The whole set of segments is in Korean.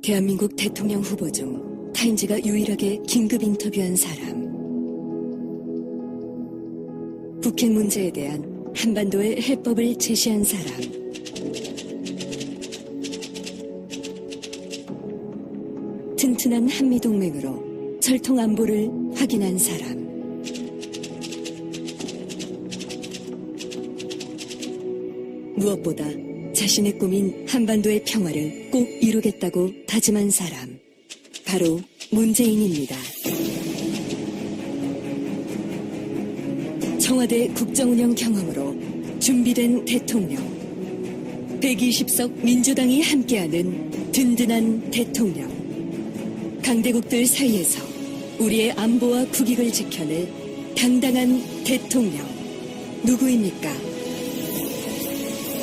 대한민국 대통령 후보 중 타임즈가 유일하게 긴급 인터뷰한 사람. 북핵 문제에 대한 한반도의 해법을 제시한 사람. 튼튼한 한미동맹으로 철통 안보를 확인한 사람. 무엇보다 자신의 꿈인 한반도의 평화를 꼭 이루겠다고 다짐한 사람. 바로 문재인입니다. 청와대 국정운영 경험으로 준비된 대통령. 120석 민주당이 함께하는 든든한 대통령. 강대국들 사이에서 우리의 안보와 국익을 지켜낼 당당한 대통령. 누구입니까?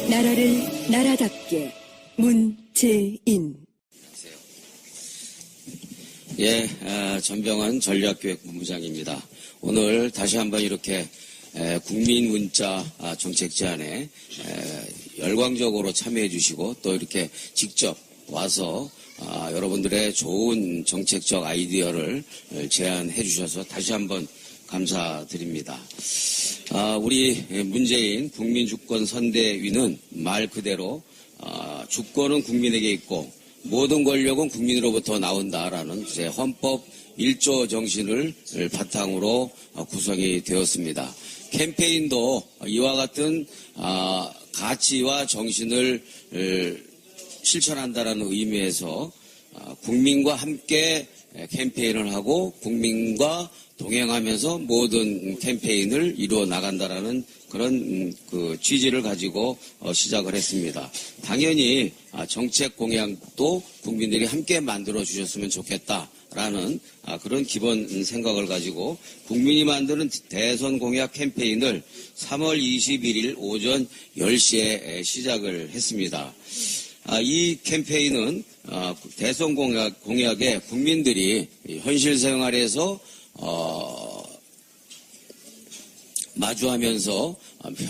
나라를 나라답게 문재인. 예, 전병환 전략기획본부장입니다. 오늘 다시 한번 이렇게 국민 문자 정책 제안에 열광적으로 참여해 주시고 또 이렇게 직접 와서 여러분들의 좋은 정책적 아이디어를 제안해 주셔서 다시 한번 감사드립니다. 우리 문재인 국민주권선대위는 말 그대로 주권은 국민에게 있고 모든 권력은 국민으로부터 나온다라는 제 헌법 1조 정신을 바탕으로 구성이 되었습니다. 캠페인도 이와 같은 가치와 정신을 실천한다라는 의미에서 국민과 함께 캠페인을 하고 국민과 동행하면서 모든 캠페인을 이루어 나간다라는 그런 그 취지를 가지고 시작을 했습니다. 당연히 정책 공약도 국민들이 함께 만들어 주셨으면 좋겠다라는 그런 기본 생각을 가지고 국민이 만드는 대선 공약 캠페인을 3월 21일 오전 10시에 시작을 했습니다. 이 캠페인은 대선 공약에 국민들이 현실 생활에서 마주하면서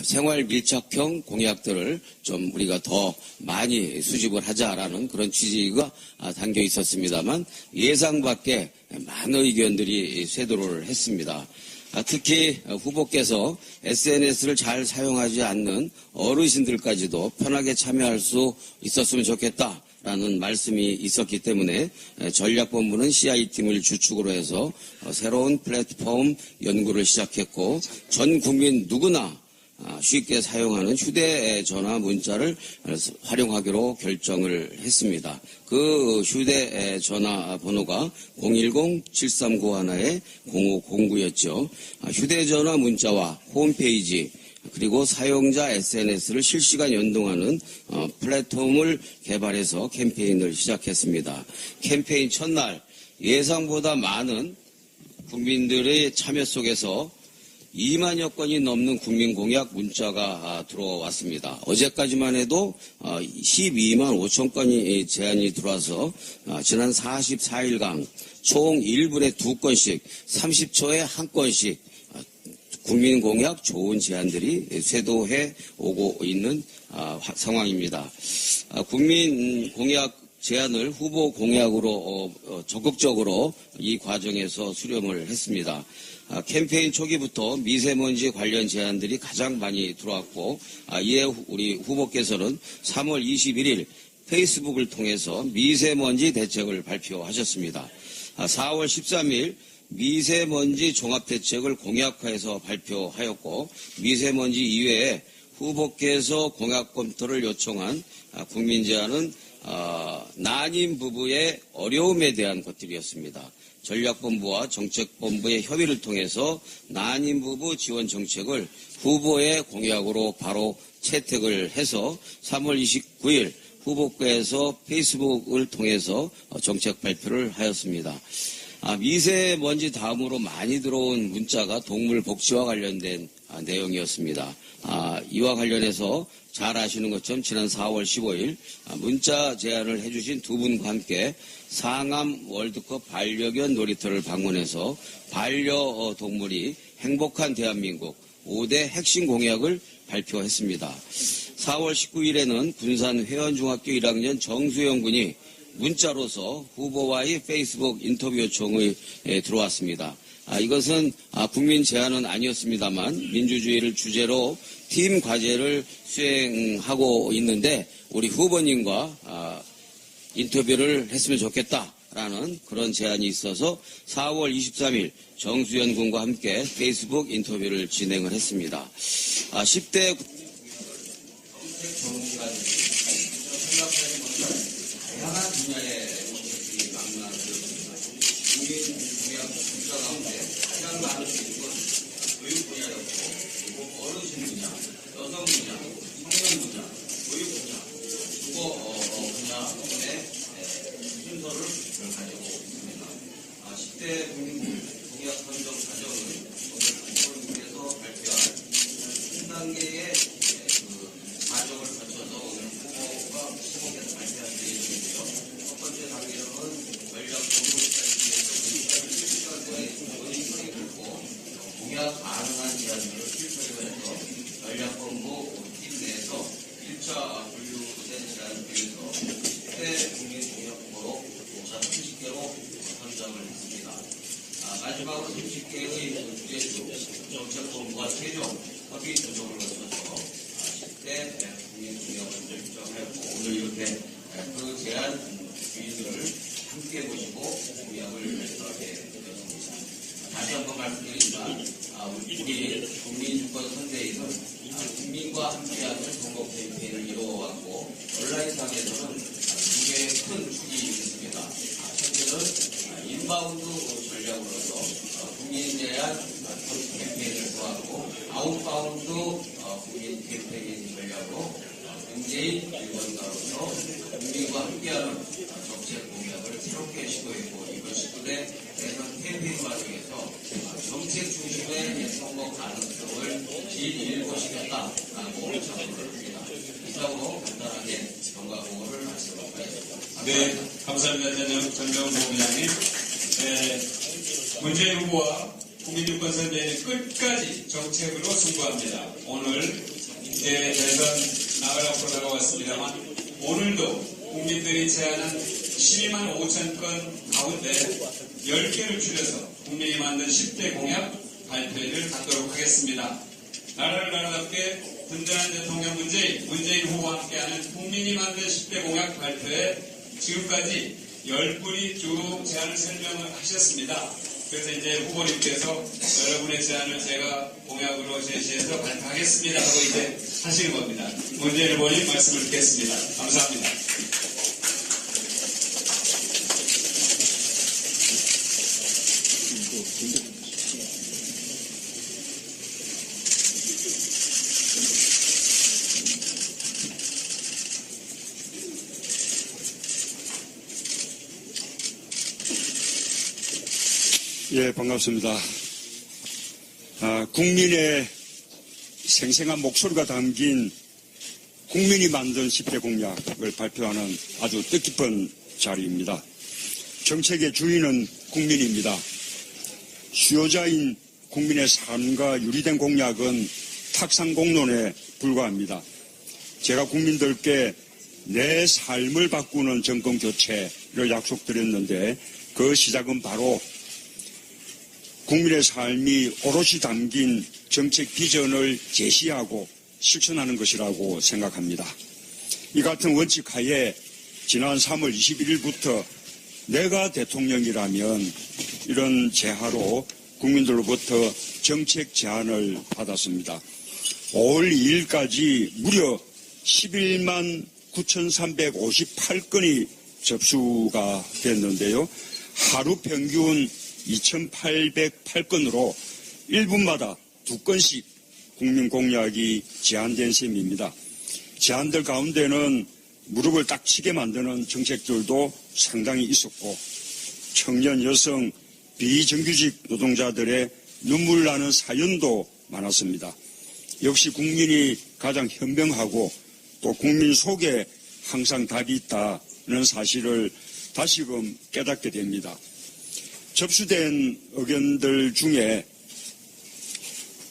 생활 밀착형 공약들을 좀 우리가 더 많이 수집을 하자라는 그런 취지가 담겨 있었습니다만 예상 밖에 많은 의견들이 쇄도를 했습니다. 특히 후보께서 SNS를 잘 사용하지 않는 어르신들까지도 편하게 참여할 수 있었으면 좋겠다라는 말씀이 있었기 때문에 전략본부는 CI팀을 주축으로 해서 새로운 플랫폼 연구를 시작했고 전 국민 누구나 쉽게 사용하는 휴대전화 문자를 활용하기로 결정을 했습니다. 그 휴대전화 번호가 010-7391-0509였죠. 휴대전화 문자와 홈페이지 그리고 사용자 SNS를 실시간 연동하는 플랫폼을 개발해서 캠페인을 시작했습니다. 캠페인 첫날 예상보다 많은 국민들의 참여 속에서 2만여 건이 넘는 국민공약 문자가 들어왔습니다. 어제까지만 해도 12만 5천 건이 제안이 들어와서 지난 44일간 총 1분에 2건씩 30초에 1건씩 국민공약 좋은 제안들이 쇄도해 오고 있는 상황입니다. 국민공약 제안을 후보 공약으로 적극적으로 이 과정에서 수렴을 했습니다. 캠페인 초기부터 미세먼지 관련 제안들이 가장 많이 들어왔고 이에 우리 후보께서는 3월 21일 페이스북을 통해서 미세먼지 대책을 발표하셨습니다. 4월 13일 미세먼지 종합대책을 공약화해서 발표하였고 미세먼지 이외에 후보께서 공약 검토를 요청한 국민 제안은 난임 부부의 어려움에 대한 것들이었습니다. 전략본부와 정책본부의 협의를 통해서 난임 부부 지원 정책을 후보의 공약으로 바로 채택을 해서 3월 29일 후보께서 페이스북을 통해서 정책 발표를 하였습니다. 미세먼지 다음으로 많이 들어온 문자가 동물 복지와 관련된 내용이었습니다. 이와 관련해서 잘 아시는 것처럼 지난 4월 15일 문자 제안을 해주신 두 분과 함께 상암 월드컵 반려견 놀이터를 방문해서 반려동물이 행복한 대한민국 5대 핵심 공약을 발표했습니다. 4월 19일에는 군산 회원중학교 1학년 정수영 군이 문자로서 후보와의 페이스북 인터뷰 요청이 들어왔습니다. 이것은 국민 제안은 아니었습니다만 민주주의를 주제로 팀 과제를 수행하고 있는데 우리 후보님과 인터뷰를 했으면 좋겠다라는 그런 제안이 있어서 4월 23일 정수현 군과 함께 페이스북 인터뷰를 진행을 했습니다. 10대 다양한 분야의 정책들이 만나들었습니다. 국민 공약 문자 가운데 가장 많은 것은 교육 분야였고, 그리고 어르신 분야, 여성 분야, 청년 분야, 교육 분야, 주거 분야의 순서를 가지고 있습니다. 10대 국민 공약 선정 과정은 오늘 국민께서 발표한 3단계의 과정을 거쳐서 오늘 후보가 시공에서 발표할 예정이고요. 첫 번째 단계로는 전략 공동체에서 시간에 모니터링을 했고 공약 가능한 제안들을 필터링을 해서 전략본부 팀 내에서 1차 분류된 제안 중에서 10대 국민 공약 후보로 우선 30개로 선정을 했습니다. 마지막으로 30개의 주제주 정책본부가 최종 협의 조정을 거쳐서 10대 국민 공약을 결정하였고 오늘 이렇게 그 제안 주의들을 함께 보시고 공약을 결정하게 되었습니다. 다시 한번 말씀드리지만 우리 국민주권 선대위는 국민과 함께하는 선거 캠페인을 이루어왔고 온라인상에서는 두 개의 큰 축이 있습니다. 첫째는 인바운드 전략으로서 국민 제안 캠페인을 도와주고 아웃바운드 국민 캠페인 전략으로 문재인 일본가로서 국민과 함께하는 정책 공약을 새롭게 시도했고 이번 19대 대선 캠페인 과정에서 정책 중심의 선거 가능성을 질1보시겠다라고 작성을 합니다. 이상으로 간단하게 경과 보고를 말씀드리겠습니다. 네, 감사합니다. 전병훈 부부장님. 문재인 후보와 국민주권 선대위는 끝까지 정책으로 승부합니다. 오늘 이제 대선 나가라고 다가왔습니다만 오늘도 국민들이 제안한 12만 5천 건 가운데 10개를 줄여서 국민이 만든 10대 공약 발표를 갖도록 하겠습니다. 나라를 나라답게 든든한 대통령 문재인 후보와 함께하는 국민이 만든 10대 공약 발표에 지금까지 10분이 쭉 제안을 설명을 하셨습니다. 그래서 이제 후보님께서 여러분의 제안을 제가 공약으로 제시해서 발표하겠습니다 하고 이제 하시는 겁니다. 문재인 후보님 말씀을 듣겠습니다. 감사합니다. 예, 반갑습니다. 국민의 생생한 목소리가 담긴 국민이 만든 10대 공약을 발표하는 아주 뜻깊은 자리입니다. 정책의 주인은 국민입니다. 수요자인 국민의 삶과 유리된 공약은 탁상공론에 불과합니다. 제가 국민들께 내 삶을 바꾸는 정권 교체를 약속드렸는데 그 시작은 바로 국민의 삶이 오롯이 담긴 정책 비전을 제시하고 실천하는 것이라고 생각합니다. 이 같은 원칙 하에 지난 3월 21일부터 내가 대통령이라면 이런 제하로 국민들로부터 정책 제안을 받았습니다. 5월 2일까지 무려 11만 9,358건이 접수가 됐는데요. 하루 평균 2,808건으로 1분마다 2건씩 국민 공약이 제안된 셈입니다. 제안들 가운데는 무릎을 딱 치게 만드는 정책들도 상당히 있었고 청년, 여성, 비정규직 노동자들의 눈물 나는 사연도 많았습니다. 역시 국민이 가장 현명하고 또 국민 속에 항상 답이 있다는 사실을 다시금 깨닫게 됩니다. 접수된 의견들 중에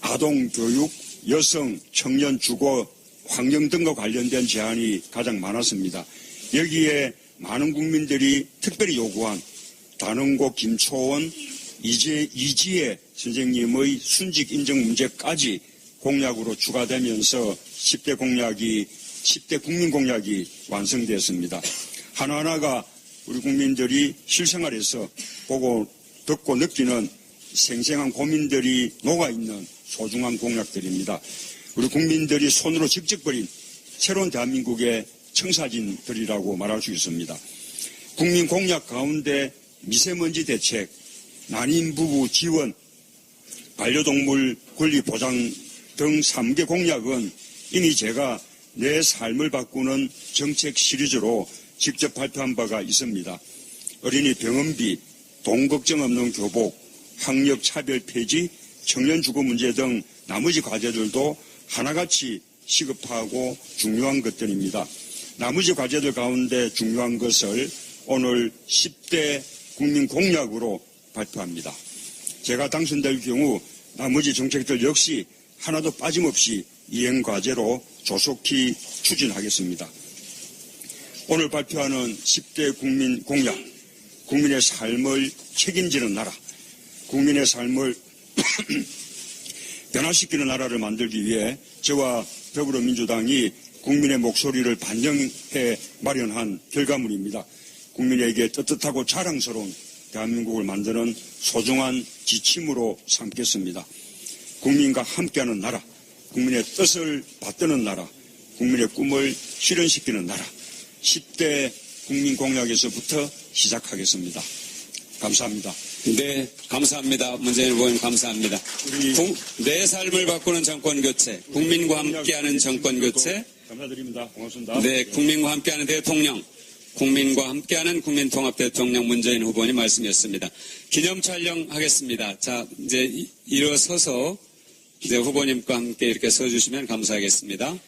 아동 교육, 여성, 청년 주거, 환경 등과 관련된 제안이 가장 많았습니다. 여기에 많은 국민들이 특별히 요구한 단원고 김초원, 이지혜 선생님의 순직 인정 문제까지 공약으로 추가되면서 10대 국민 공약이 완성됐습니다. 하나하나가 우리 국민들이 실생활에서 보고 듣고 느끼는 생생한 고민들이 녹아있는 소중한 공약들입니다. 우리 국민들이 손으로 직접 그린 새로운 대한민국의 청사진들이라고 말할 수 있습니다. 국민 공약 가운데 미세먼지 대책, 난임 부부 지원, 반려동물 권리 보장 등 3개 공약은 이미 제가 내 삶을 바꾸는 정책 시리즈로 직접 발표한 바가 있습니다. 어린이 병원비, 돈 걱정 없는 교복, 학력 차별 폐지, 청년 주거 문제 등 나머지 과제들도 하나같이 시급하고 중요한 것들입니다. 나머지 과제들 가운데 중요한 것을 오늘 10대 국민 공약으로 발표합니다. 제가 당선될 경우 나머지 정책들 역시 하나도 빠짐없이 이행 과제로 조속히 추진하겠습니다. 오늘 발표하는 10대 국민 공약, 국민의 삶을 책임지는 나라, 국민의 삶을 변화시키는 나라를 만들기 위해 저와 더불어민주당이 국민의 목소리를 반영해 마련한 결과물입니다. 국민에게 떳떳하고 자랑스러운 대한민국을 만드는 소중한 지침으로 삼겠습니다. 국민과 함께하는 나라, 국민의 뜻을 받드는 나라, 국민의 꿈을 실현시키는 나라, 10대 국민 공약에서부터 시작하겠습니다. 감사합니다. 네, 감사합니다. 문재인 후보님 감사합니다. 내 삶을 바꾸는 정권교체, 국민과 함께하는 정권교체. 감사드립니다. 고맙습니다. 네, 국민과 함께하는 대통령, 국민과 함께하는 국민통합대통령 문재인 후보님 말씀이었습니다. 기념 촬영하겠습니다. 자, 이제 일어서서 이제 후보님과 함께 이렇게 서주시면 감사하겠습니다.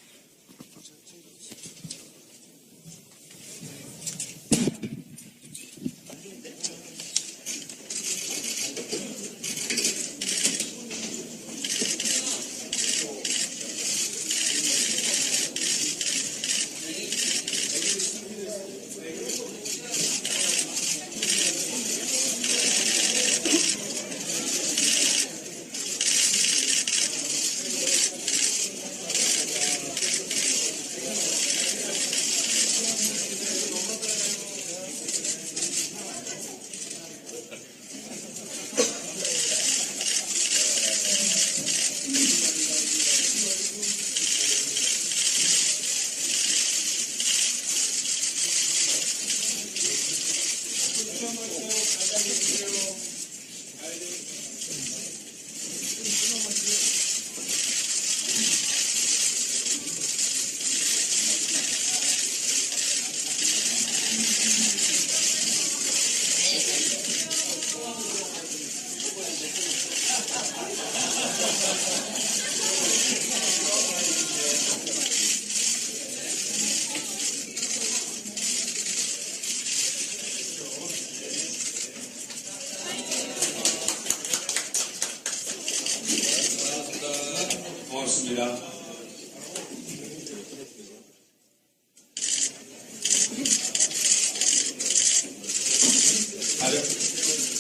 고맙습니다.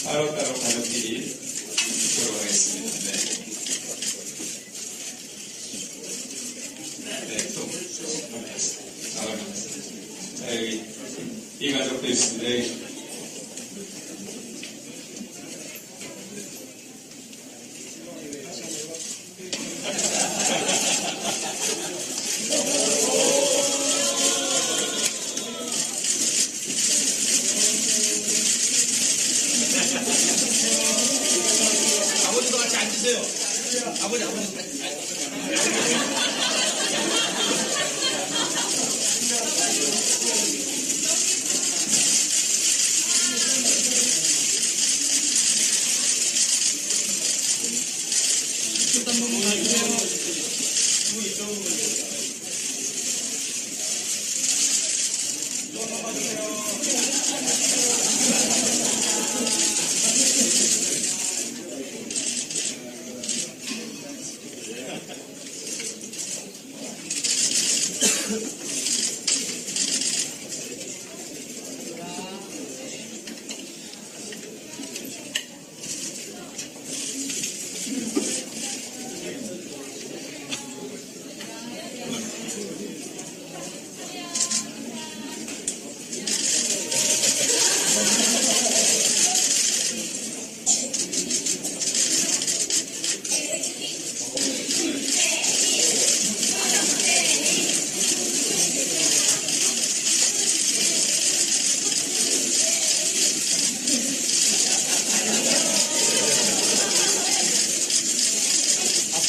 따로 가족끼리 들어가겠습니다. 네, 또 나가겠습니다. 자, 여기 이 가족도 있습니다. 여기. 아버지도 같이 앉으세요. 아버지.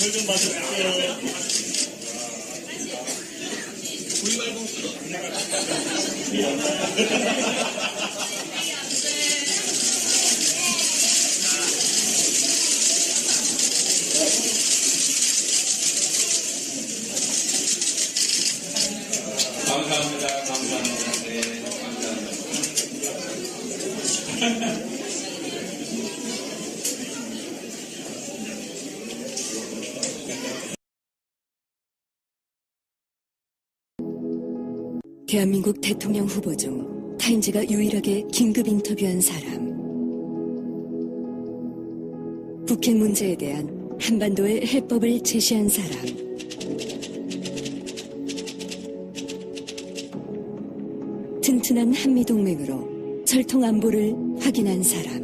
설좀 마셔볼게요. 감사합니다. 감사합니다. 네, 감사합니다. 대한민국 대통령 후보 중 타임즈가 유일하게 긴급 인터뷰한 사람. 북핵 문제에 대한 한반도의 해법을 제시한 사람. 튼튼한 한미동맹으로 철통 안보를 확인한 사람.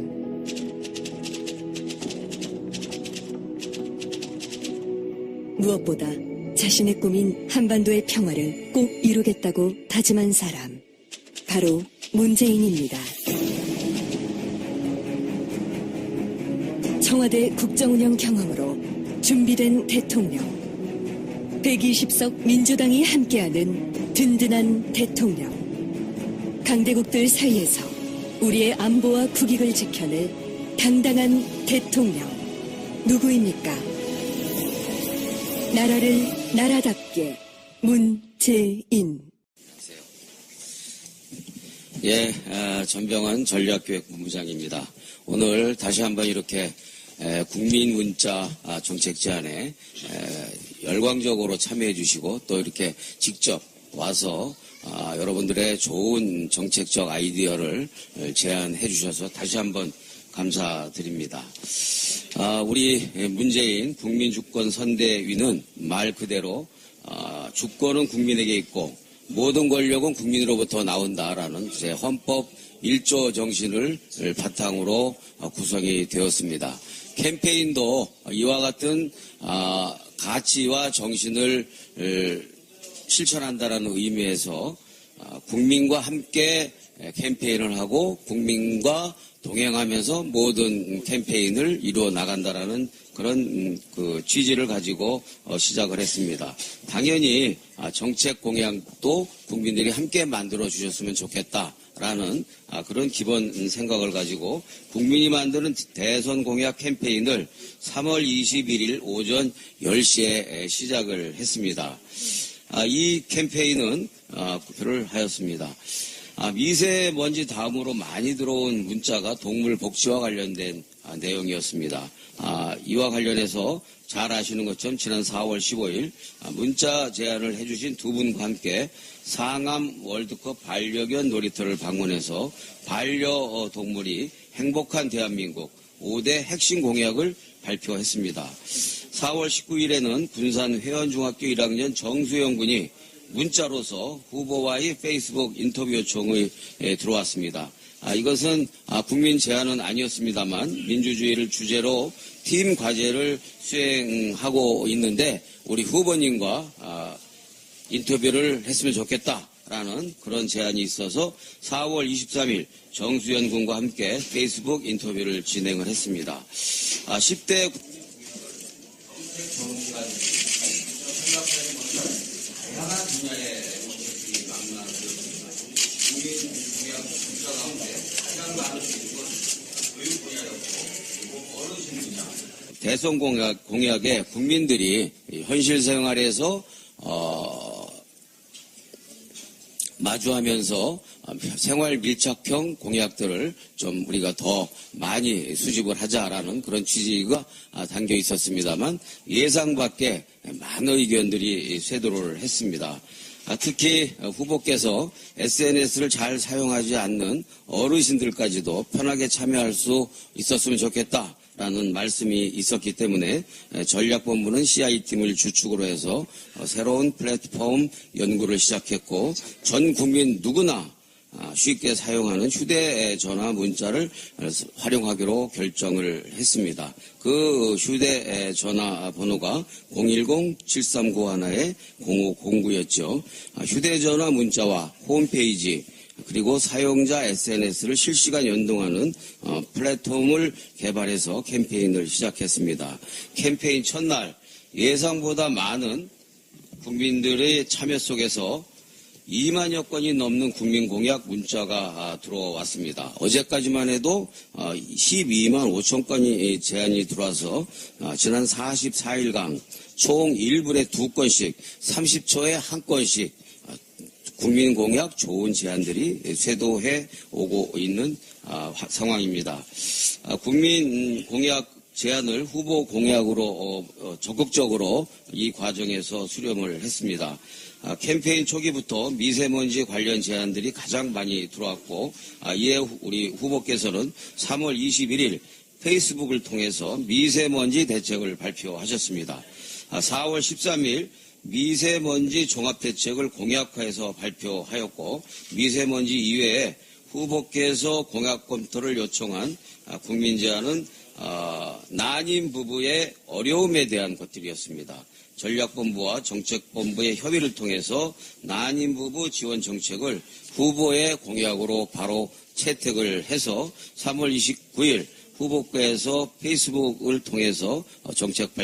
무엇보다 자신의 꿈인 한반도의 평화를 꼭 이루겠다고 다짐한 사람. 바로 문재인입니다. 청와대 국정운영 경험으로 준비된 대통령. 120석 민주당이 함께하는 든든한 대통령. 강대국들 사이에서 우리의 안보와 국익을 지켜낼 당당한 대통령. 누구입니까? 나라를 나라답게 문재인. 예, 전병환 전략기획본부장입니다. 오늘 다시 한번 이렇게 국민문자 정책 제안에 열광적으로 참여해 주시고 또 이렇게 직접 와서 여러분들의 좋은 정책적 아이디어를 제안해 주셔서 다시 한번 감사드립니다. 우리 문재인 국민주권선대위는 말 그대로 주권은 국민에게 있고 모든 권력은 국민으로부터 나온다라는 제 헌법 1조 정신을 바탕으로 구성이 되었습니다. 캠페인도 이와 같은 가치와 정신을 실천한다라는 의미에서 국민과 함께 캠페인을 하고 국민과 동행하면서 모든 캠페인을 이루어 나간다라는 그런 그 취지를 가지고 시작을 했습니다. 당연히 정책 공약도 국민들이 함께 만들어 주셨으면 좋겠다라는 그런 기본 생각을 가지고 국민이 만드는 대선 공약 캠페인을 3월 21일 오전 10시에 시작을 했습니다. 이 캠페인은 발표를 하였습니다. 미세먼지 다음으로 많이 들어온 문자가 동물 복지와 관련된 내용이었습니다. 이와 관련해서 잘 아시는 것처럼 지난 4월 15일 문자 제안을 해주신 두 분과 함께 상암 월드컵 반려견 놀이터를 방문해서 반려동물이 행복한 대한민국 5대 핵심 공약을 발표했습니다. 4월 19일에는 군산 회원중학교 1학년 정수영 군이 문자로서 후보와의 페이스북 인터뷰 요청이 들어왔습니다. 이것은 국민 제안은 아니었습니다만 민주주의를 주제로 팀 과제를 수행하고 있는데 우리 후보님과 인터뷰를 했으면 좋겠다라는 그런 제안이 있어서 4월 23일 정수연 군과 함께 페이스북 인터뷰를 진행을 했습니다. 10대 다양한 분야의 정책들이 망라되었습니다. 국민 공약 문자 가운데 가장 많은 것은 교육 분야였고 그리고 어르신 분야. 대선 공약에 국민들이 현실 생활에서 마주하면서 생활 밀착형 공약들을 좀 우리가 더 많이 수집을 하자라는 그런 취지가 담겨 있었습니다만 예상 밖에 많은 의견들이 쇄도를 했습니다. 특히 후보께서 SNS를 잘 사용하지 않는 어르신들까지도 편하게 참여할 수 있었으면 좋겠다라는 말씀이 있었기 때문에 전략본부는 CI팀을 주축으로 해서 새로운 플랫폼 연구를 시작했고 전 국민 누구나 쉽게 사용하는 휴대전화 문자를 활용하기로 결정을 했습니다. 그 휴대전화 번호가 010-7391-0509였죠. 휴대전화 문자와 홈페이지 그리고 사용자 SNS를 실시간 연동하는 플랫폼을 개발해서 캠페인을 시작했습니다. 캠페인 첫날 예상보다 많은 국민들의 참여 속에서 2만여 건이 넘는 국민공약 문자가 들어왔습니다. 어제까지만 해도 12만 5천 건이 제안이 들어와서 지난 44일간 총 1분에 2건씩 30초에 1건씩 국민공약 좋은 제안들이 쇄도해 오고 있는 상황입니다. 국민공약 제안을 후보 공약으로 적극적으로 이 과정에서 수렴을 했습니다. 캠페인 초기부터 미세먼지 관련 제안들이 가장 많이 들어왔고 이에 우리 후보께서는 3월 21일 페이스북을 통해서 미세먼지 대책을 발표하셨습니다. 4월 13일 미세먼지 종합대책을 공약화해서 발표하였고 미세먼지 이외에 후보께서 공약 검토를 요청한 국민 제안은 난임 부부의 어려움에 대한 것들이었습니다. 전략본부와 정책본부의 협의를 통해서 난임 부부 지원 정책을 후보의 공약으로 바로 채택을 해서 3월 29일 후보께서 페이스북을 통해서 정책 발표